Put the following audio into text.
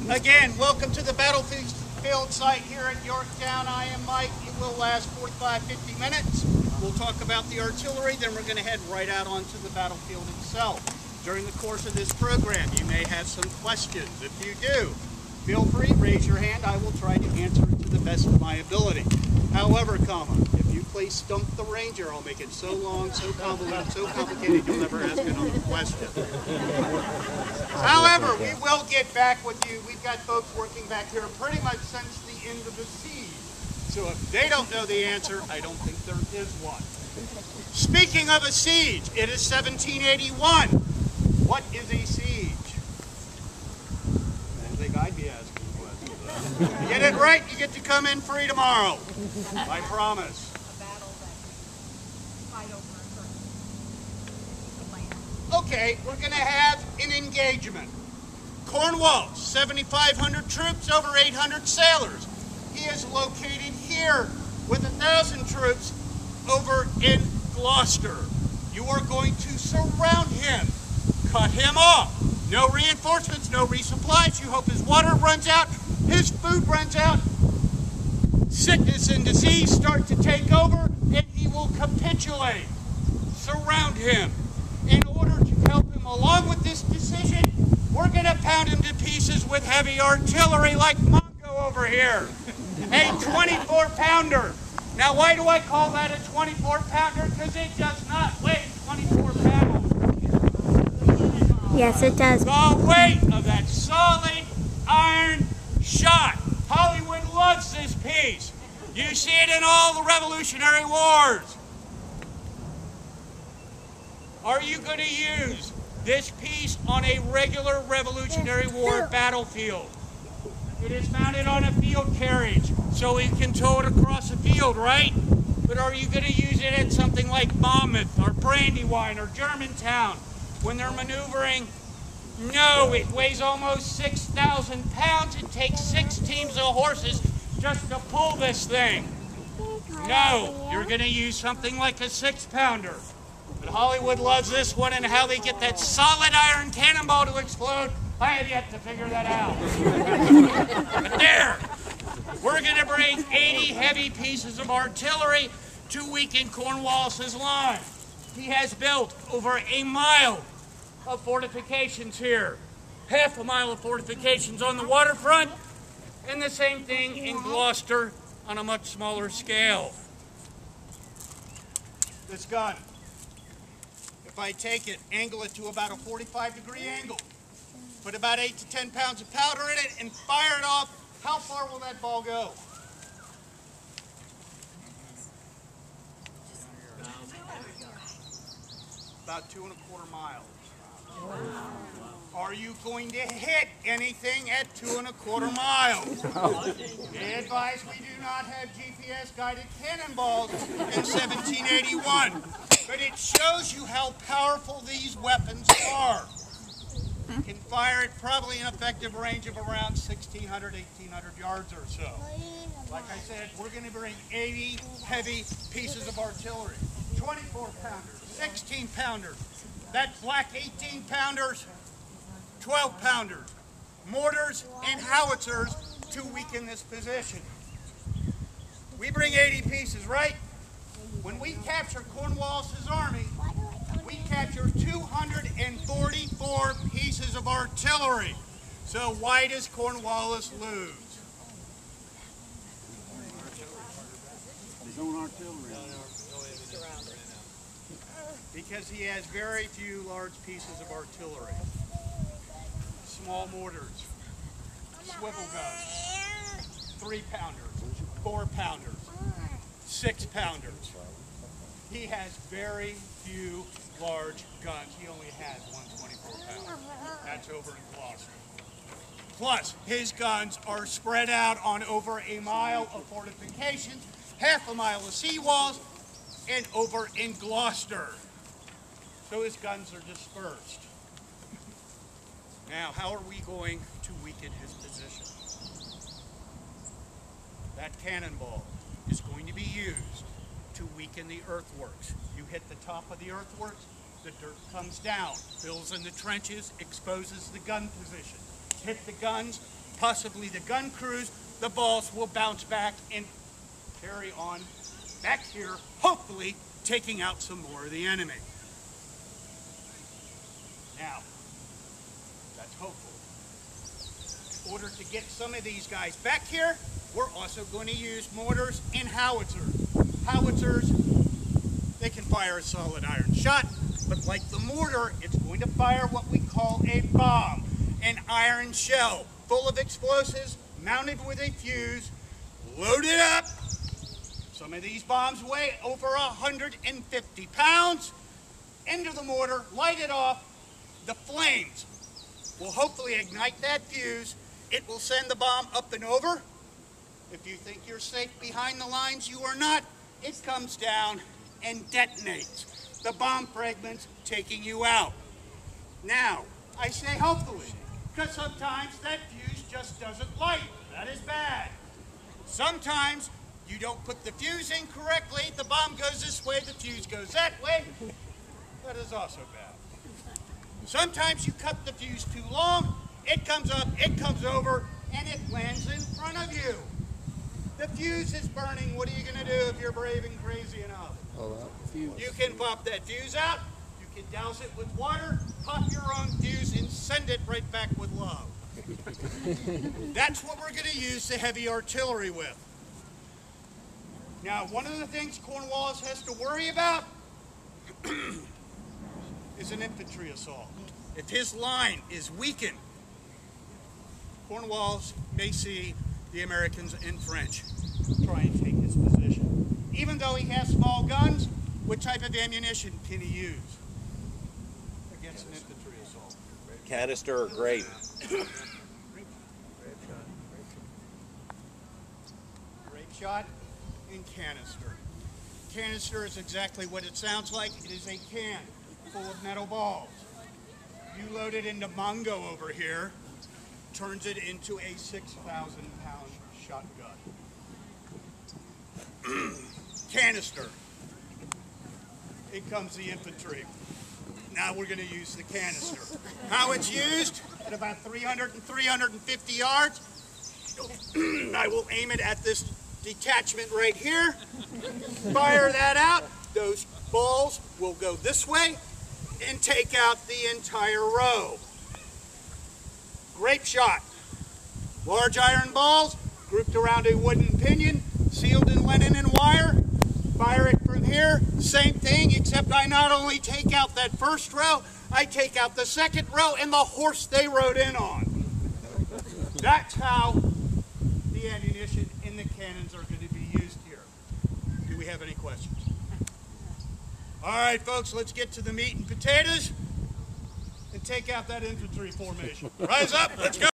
Again, welcome to the battlefield site here at Yorktown. I am Mike. It will last 45-50 minutes. We'll talk about the artillery, then we're going to head right out onto the battlefield itself. During the course of this program, you may have some questions. If you do, feel free, raise your hand. I will try to answer it to the best of my ability. However, if you play Stump the Ranger, I'll make it so long, so convoluted, so complicated, you'll never ask another question. However, we will get back with you. We've got folks working back here pretty much since the end of the siege. So if they don't know the answer, I don't think there is one. Speaking of a siege, it is 1781. What is a siege? I don't think I'd be asking questions. You get it right, you get to come in free tomorrow. I promise. A battle that fight over a certain land. Okay, we're going to have an engagement. Cornwall, 7,500 troops, over 800 sailors. He is located here with 1,000 troops over in Gloucester. You are going to surround him, cut him off. No reinforcements, no resupplies. You hope his water runs out, his food runs out. Sickness and disease start to take over, and he will capitulate. Surround him. In order to help him along with this decision, we're going to pound him to pieces with heavy artillery like Mongo over here. A 24-pounder. Now, why do I call that a 24-pounder? Because it does not weigh 24 pounds. Yes, it does. The weight of that solid iron shot. Hollywood loves this piece. You see it in all the Revolutionary Wars. Are you going to use this piece on a regular Revolutionary War battlefield? It is mounted on a field carriage, so you can tow it across the field, right? But are you going to use it at something like Monmouth or Brandywine or Germantown when they're maneuvering? No, it weighs almost 6,000 pounds. It takes 6 teams of horses just to pull this thing. No, you're going to use something like a 6-pounder. But Hollywood loves this one, and how they get that solid iron cannonball to explode, I have yet to figure that out. But there, we're going to bring 80 heavy pieces of artillery to weaken Cornwallis's line. He has built over a mile of fortifications here. Half a mile of fortifications on the waterfront, and the same thing in Gloucester on a much smaller scale. This gun, if I take it, angle it to about a 45-degree angle, put about 8 to 10 pounds of powder in it, and fire it off, how far will that ball go? About 2¼ miles. Are you going to hit anything at 2¼ miles? Be advised, we do not have GPS-guided cannonballs in 1781, but it shows you how powerful these weapons are. You can fire at probably an effective range of around 1,600, 1,800 yards or so. Like I said, we're going to bring 80 heavy pieces of artillery, 24-pounders, 16-pounders, that black 18-pounders, 12-pounders, mortars, and howitzers to weaken this position. We bring 80 pieces, right? When we capture Cornwallis's army, we capture 244 pieces of artillery. So why does Cornwallis lose? His own artillery. Because he has very few large pieces of artillery. Small mortars, swivel guns, 3-pounders, 4-pounders, 6-pounders. He has very few large guns. He only has one 24-pounder. That's over in Gloucester. Plus, his guns are spread out on over a mile of fortifications, half a mile of seawalls, and over in Gloucester. So his guns are dispersed. Now, how are we going to weaken his position? That cannonball is going to be used to weaken the earthworks. You hit the top of the earthworks, the dirt comes down, fills in the trenches, exposes the gun position. Hit the guns, possibly the gun crews, the balls will bounce back and carry on back here, hopefully taking out some more of the enemy. Now, that's hopeful. In order to get some of these guys back here, we're also going to use mortars and howitzers. Howitzers, they can fire a solid iron shot, but like the mortar, it's going to fire what we call a bomb, an iron shell full of explosives, mounted with a fuse, loaded up. Some of these bombs weigh over 150 pounds. Into the mortar, light it off. The flames will hopefully ignite that fuse. It will send the bomb up and over. If you think you're safe behind the lines, you are not. It comes down and detonates. The bomb fragments taking you out. Now, I say hopefully, because sometimes that fuse just doesn't light. That is bad. Sometimes you don't put the fuse in correctly. The bomb goes this way, the fuse goes that way. That is also bad. Sometimes you cut the fuse too long. It comes up, it comes over, and it lands in front of you. The fuse is burning. What are you going to do if you're brave and crazy enough? You can pop that fuse out. You can douse it with water, pop your own fuse, and send it right back with love. That's what we're going to use the heavy artillery with. Now, one of the things Cornwallis has to worry about is an infantry assault. If his line is weakened, Cornwallis may see the Americans and French try and take his position. Even though he has small guns, what type of ammunition can he use against an infantry assault? Canister or grape? Grape shot and canister. Canister is exactly what it sounds like. It is a can full of metal balls. You load it into Mongo over here, turns it into a 6,000-pound shotgun. Canister. In comes the infantry. Now we're going to use the canister. How it's used? At about 300 and 350 yards. I will aim it at this detachment right here. Fire that out. Those balls will go this way and take out the entire row. Grape shot. Large iron balls grouped around a wooden pinion, sealed in linen and wire. Fire it from here. Same thing, except I not only take out that first row, I take out the second row and the horse they rode in on. That's how the ammunition and the cannons are going to be used here. Do we have any questions? All right, folks, let's get to the meat and potatoes and take out that infantry formation. Rise up, let's go.